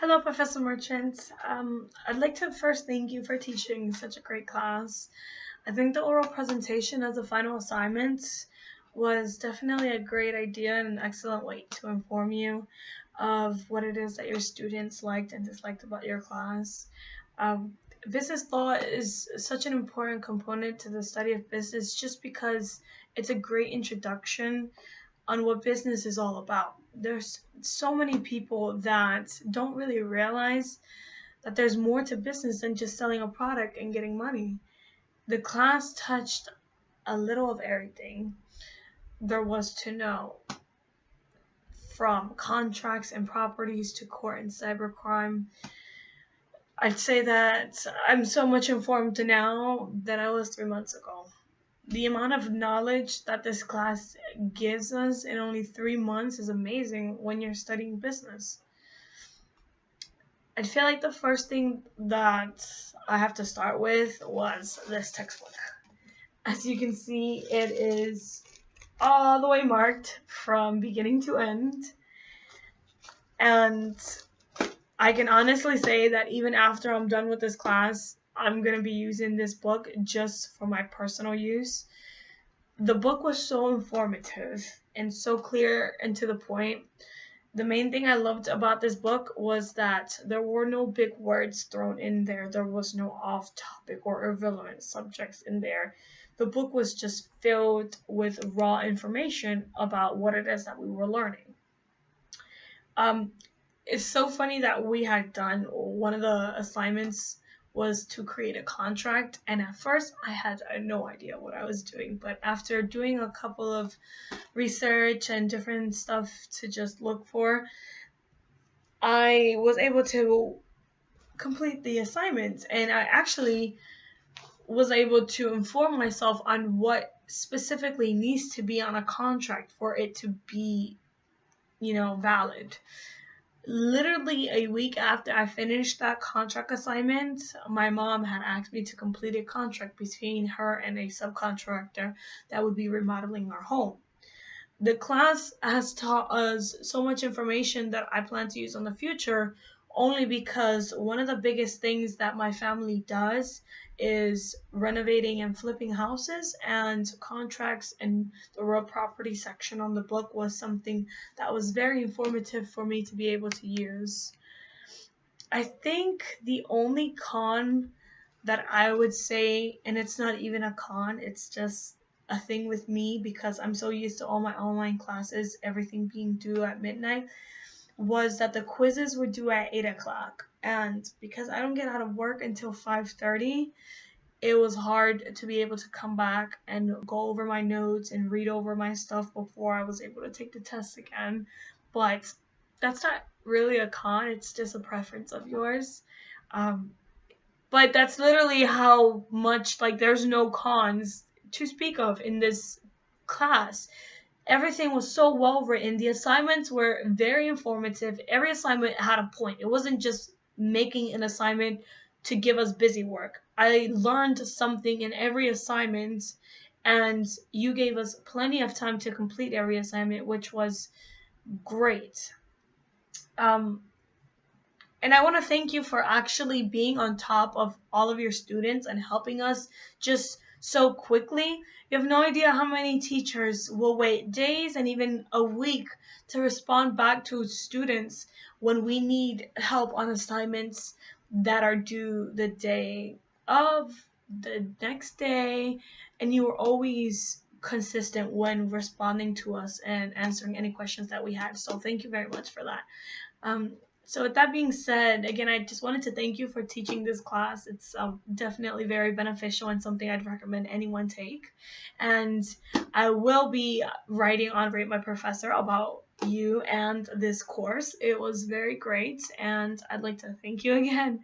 Hello, Professor Merchant. I'd like to first thank you for teaching such a great class. I think the oral presentation as a final assignment was definitely a great idea and an excellent way to inform you of what it is that your students liked and disliked about your class. Um, Business law is such an important component to the study of business just because it's a great introduction on what business is all about. There's so many people that don't really realize that there's more to business than just selling a product and getting money. The class touched a little of everything there was to know, from contracts and properties to court and cybercrime. I'd say that I'm so much informed now than I was 3 months ago. The amount of knowledge that this class gives us in only 3 months is amazing when you're studying business. I feel like the first thing that I have to start with was this textbook. As you can see, it is all the way marked from beginning to end. And I can honestly say that even after I'm done with this class, I'm going to be using this book just for my personal use. The book was so informative and so clear and to the point. The main thing I loved about this book was that there were no big words thrown in there. There was no off-topic or irrelevant subjects in there. The book was just filled with raw information about what it is that we were learning. It's so funny that we had done one of the assignments was to create a contract, and at first I had no idea what I was doing, but after doing a couple of research and different stuff to just look for, I was able to complete the assignment, and I actually was able to inform myself on what specifically needs to be on a contract for it to be, valid. Literally a week after I finished that contract assignment, my mom had asked me to complete a contract between her and a subcontractor that would be remodeling our home. The class has taught us so much information that I plan to use in the future, only because one of the biggest things that my family does is renovating and flipping houses, and contracts and the real property section on the book was something that was very informative for me to be able to use. I think the only con that I would say, and it's not even a con, it's just a thing with me because I'm so used to all my online classes, everything being due at midnight, was that the quizzes were due at 8 o'clock. And because I don't get out of work until 5:30, it was hard to be able to come back and go over my notes and read over my stuff before I was able to take the test again. But that's not really a con, it's just a preference of yours. But that's literally how much, there's no cons to speak of in this class. Everything was so well written. The assignments were very informative. Every assignment had a point. It wasn't just making an assignment to give us busy work. I learned something in every assignment, and you gave us plenty of time to complete every assignment, which was great. And I want to thank you for actually being on top of all of your students and helping us just so quickly. You have no idea how many teachers will wait days and even a week to respond back to students when we need help on assignments that are due the day of the next day, and you were always consistent when responding to us and answering any questions that we had. So thank you very much for that. So with that being said, again, I just wanted to thank you for teaching this class. It's definitely very beneficial and something I'd recommend anyone take. And I will be writing on Rate My Professor about you and this course. It was very great, and I'd like to thank you again.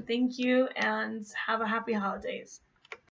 Thank you, and have a happy holidays.